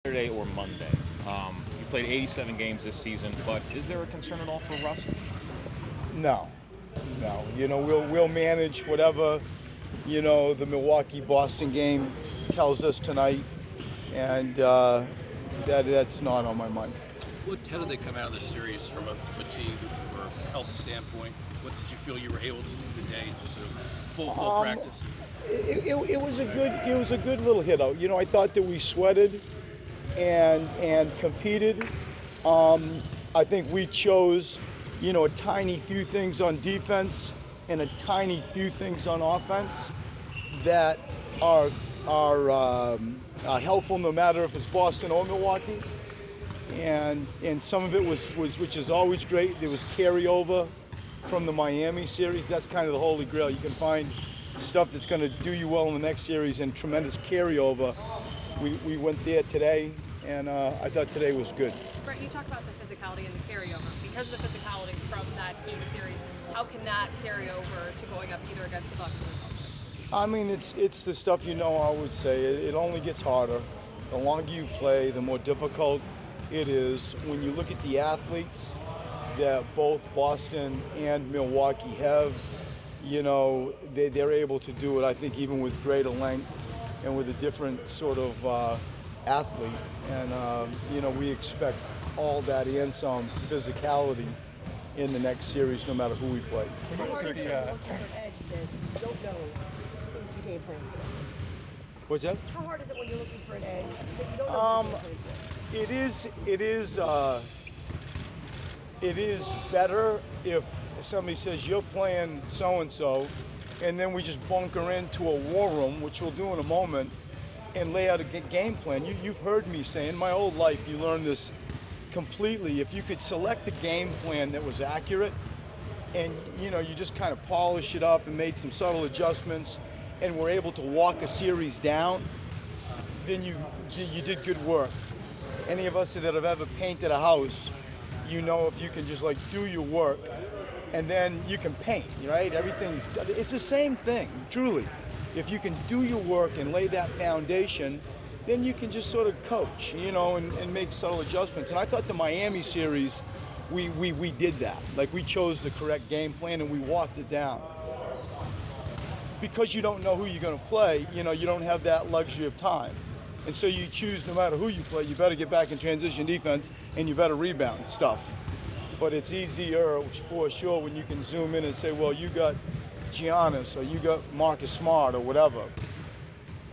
Saturday or Monday. You played 87 games this season, but is there a concern at all for rust? No, no. We'll manage whatever the Milwaukee-Boston game tells us tonight, and that's not on my mind. How did they come out of the series from a fatigue or health standpoint? What did you feel you were able to do today? Was it a full practice? It was a good little hit out. I thought that we sweated and competed. I think we chose a tiny few things on defense and a tiny few things on offense that are helpful no matter if it's Boston or Milwaukee. And some of it was which is always great. There was carryover from the Miami series. That's kind of the holy grail. You can find stuff that's going to do you well in the next series and tremendous carryover. We went there today, and I thought today was good. Brett, you talked about the physicality and the carryover. Because of the physicality from that Heat series, how can that carry over to going up either against the Bucks or the Celtics? I mean, it's the stuff I would say. It only gets harder. The longer you play, the more difficult it is. When you look at the athletes that both Boston and Milwaukee have, they're able to do it, I think, even with greater length and with a different sort of athlete. And, we expect all that and some physicality in the next series, no matter who we play. How hard is it when you're looking for an edge that you don't know who to game plan for? What's that? How hard is it when you're looking for an edge that you don't know who to game plan for? It is better if somebody says you're playing so-and-so, and then we just bunker into a war room, which we'll do in a moment, and lay out a game plan. You've heard me say, in my whole life, you learn this completely. If you could select a game plan that was accurate, and you just kind of polish it up and made some subtle adjustments, and were able to walk a series down, then you did good work. Any of us that have ever painted a house, if you can just do your work, and then you can paint, right? It's the same thing, truly. If you can do your work and lay that foundation, then you can just sort of coach, and make subtle adjustments. And I thought the Miami series, we did that. We chose the correct game plan and we walked it down. Because you don't know who you're going to play, you don't have that luxury of time. And so you choose, no matter who you play, you better get back in transition defense and you better rebound stuff. But it's easier for sure when you can zoom in and say, well, you got Giannis or you got Marcus Smart or whatever.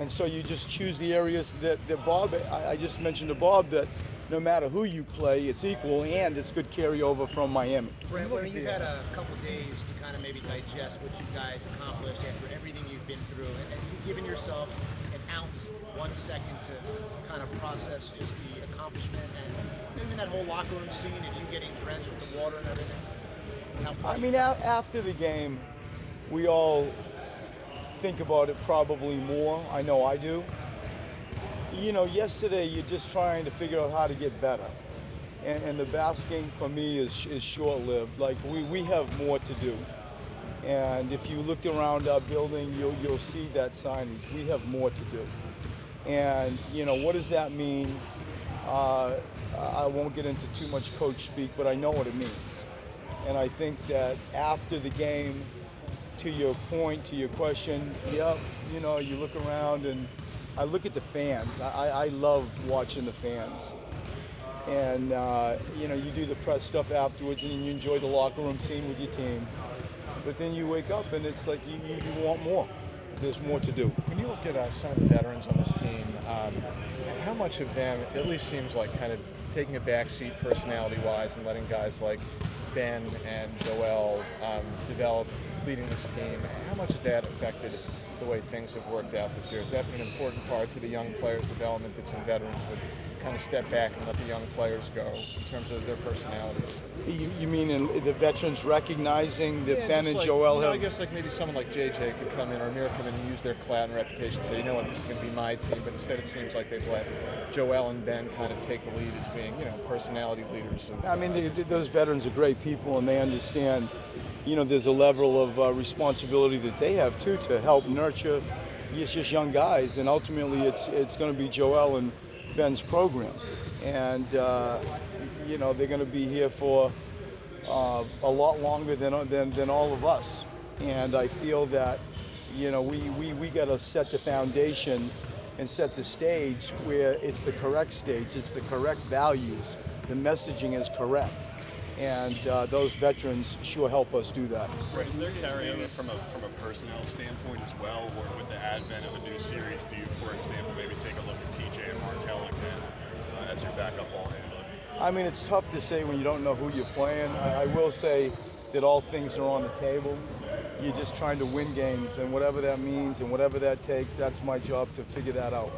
And so you just choose the areas that Bob, I just mentioned to Bob that no matter who you play, it's equal and it's good carryover from Miami. Brent, when you've had a couple days to kind of maybe digest what you guys accomplished after everything you've been through, and you've given yourself an ounce, 1 second to kind of process just the accomplishment and maybe that whole locker room scene and you getting drenched with the water and everything. I mean, after the game, we all think about it probably more. I know I do. Yesterday you're just trying to figure out how to get better. And the basking for me is short-lived. We have more to do. And if you looked around our building, you'll see that signage. We have more to do. And, what does that mean? I won't get into too much coach speak, but I know what it means. And I think that after the game, to your point, to your question, you look around and I look at the fans. I love watching the fans. And, you do the press stuff afterwards and you enjoy the locker room scene with your team. But then you wake up and it's like you want more. There's more to do. When you look at some of the veterans on this team, how much of them at least seems like kind of taking a back seat personality-wise and letting guys like Ben and Joel develop leading this team? How much has that affected the way things have worked out this year? Has that been an important part to the young players' development that some veterans would kind of step back and let the young players go in terms of their personalities? You mean the veterans recognizing that Ben and Joel have... I guess maybe someone like JJ could come in or Amir come in and use their clout and reputation and say, this is going to be my team, but instead it seems like they've let Joel and Ben kind of take the lead as being, personality leaders. Those veterans are great people and they understand, there's a level of responsibility that they have too to help nurture just young guys, and ultimately it's going to be Joel and Ben's program. And, you know, they're going to be here for a lot longer than all of us. And I feel that, you know, we got to set the foundation and set the stage where it's the correct stage, it's the correct values, the messaging is correct. And those veterans sure help us do that. Right. Is there carryover from a personnel standpoint as well, or with the advent of a new series, do you, for example, maybe take a look at TJ and Markel again as your backup ball handler? I mean, it's tough to say when you don't know who you're playing. I will say that all things are on the table. You're just trying to win games, and whatever that means and whatever that takes, that's my job to figure that out.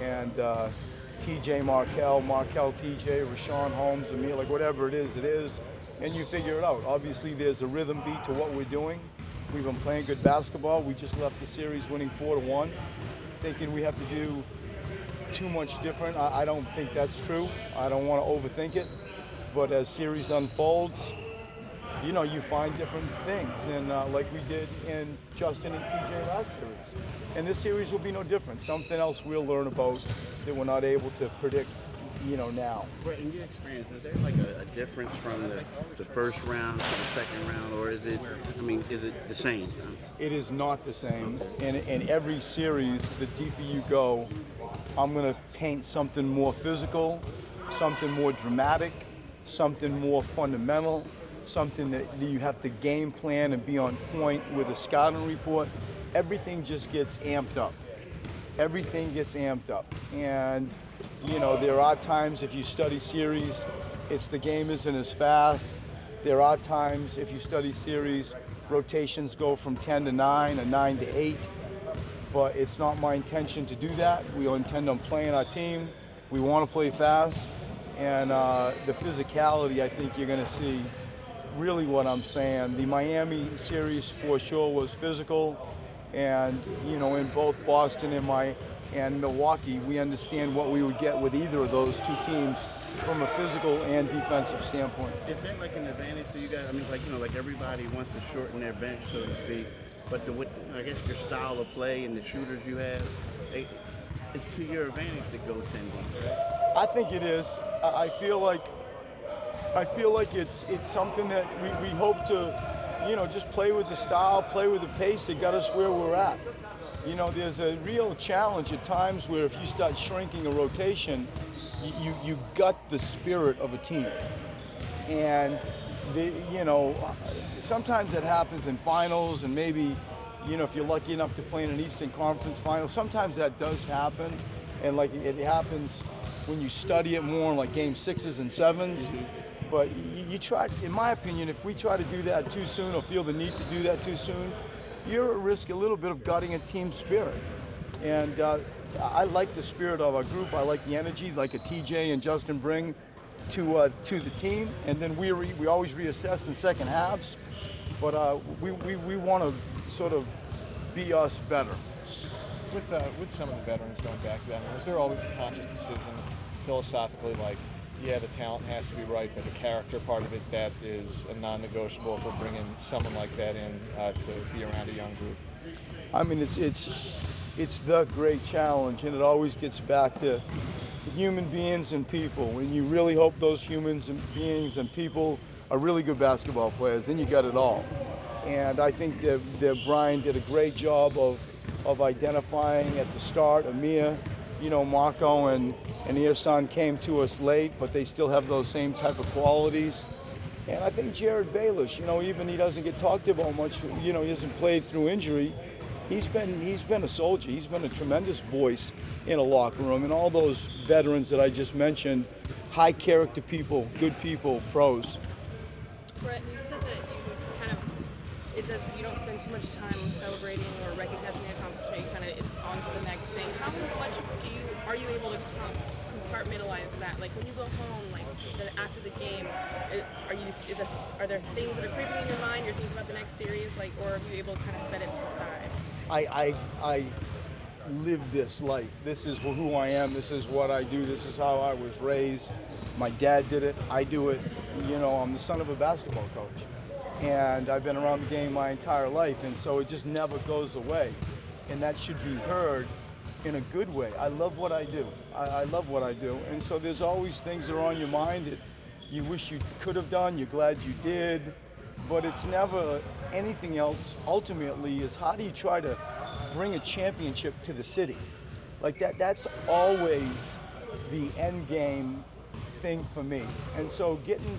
And TJ, Markel, TJ, Rashawn Holmes, Amir, like whatever it is, and you figure it out. Obviously, there's a rhythm beat to what we're doing. We've been playing good basketball. We just left the series winning 4-1, thinking we have to do too much different. I don't think that's true. I don't want to overthink it, but as series unfolds, you know, you find different things, and like we did in Justin and TJ last series. And this series will be no different. Something else we'll learn about that we're not able to predict, you know, now. Brett, in your experience, is there like a difference from the first round to the second round, or is it, I mean, is it the same? It is not the same. In every series, the deeper you go, I'm going to paint something more physical, something more dramatic, something more fundamental, something that you have to game plan and be on point with a scouting report. Everything just gets amped up. Everything gets amped up. And, you know, there are times if you study series, the game isn't as fast. There are times if you study series, rotations go from 10 to 9 and 9 to 8. But it's not my intention to do that. We intend on playing our team. We want to play fast. And the physicality, I think you're going to see really what I'm saying. The Miami series for sure was physical, and you know, in both Boston and Milwaukee, we understand what we would get with either of those two teams from a physical and defensive standpoint. Is that like an advantage to you guys? I mean, like, you know, like everybody wants to shorten their bench, so to speak, but I guess your style of play and the shooters you have, it's to your advantage to go 10 deep. I think it is. I feel like it's something that we hope to, you know, just play with the style, play with the pace that got us where we're at. You know, there's a real challenge at times where if you start shrinking a rotation, you gut the spirit of a team. And, you know, sometimes it happens in finals, and maybe, you know, if you're lucky enough to play in an Eastern Conference final, sometimes that does happen. And like it happens when you study it more in like game 6s and 7s. But you try, in my opinion, if we try to do that too soon or feel the need to do that too soon, you're at risk a little bit of gutting a team spirit. And I like the spirit of our group. I like the energy, like a TJ and Justin bring to the team. And then we always reassess in second halves. But we want to sort of be us better. With some of the veterans going back then, was there always a conscious decision philosophically, like, yeah, the talent has to be right, but the character part of it, that is a non-negotiable for bringing someone like that in to be around a young group? I mean, it's the great challenge, and it always gets back to human beings and people. And you really hope those humans and beings and people are really good basketball players, then you got it all. And I think that Brian did a great job of identifying at the start. Amir, you know, Marco and Irsan came to us late, but they still have those same type of qualities. And I think Jared Baelish, you know, even he doesn't get talked about much, you know, he hasn't played through injury. He's been a soldier. He's been a tremendous voice in a locker room. And all those veterans that I just mentioned, high character people, good people, pros. Brett, you said that you don't spend too much time celebrating or recognizing the accomplishment. It's on to the next thing. How much are you able to compartmentalize that? Like when you go home, like after the game, are there things that are creeping in your mind? You're thinking about the next series, like, or are you able to kind of set it to the side? I live this life. This is who I am. This is what I do. This is how I was raised. My dad did it. I do it. You know, I'm the son of a basketball coach. And I've been around the game my entire life, and so it just never goes away. And that should be heard in a good way. I love what I do. I love what I do. And so there's always things that are on your mind that you wish you could have done, you're glad you did, but it's never anything else. Ultimately is how do you try to bring a championship to the city? Like that's always the end game thing for me. And so getting,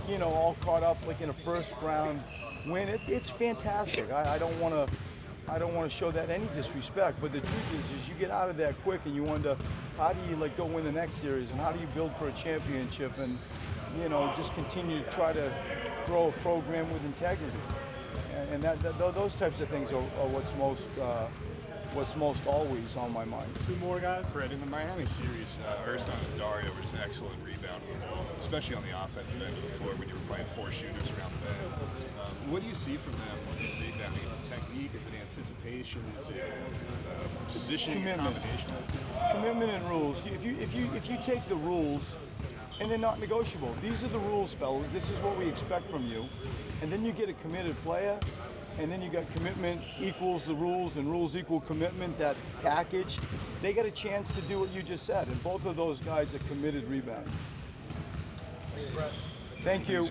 you know, all caught up like in a first round win, it's fantastic. I don't want to show that any disrespect, but the truth is you get out of that quick and you wonder, how do you like go win the next series and how do you build for a championship and, you know, just continue to try to grow a program with integrity. And those types of things are what's most always on my mind. Two more guys. Brett, in the Miami series, Ersan and Dario were just excellent rebounding the ball, especially on the offensive end of the floor when you were playing 4 shooters around the band. What do you see from them in rebounding? Is it technique? Is it anticipation? Is it positioning? Commitment. Commitment and rules. If you take the rules, and they're not negotiable. These are the rules, fellas. This is what we expect from you. And then you get a committed player, and then you got commitment equals the rules, and rules equal commitment, that package. They got a chance to do what you just said, and both of those guys are committed rebounders. Thanks, Brett. Thank you.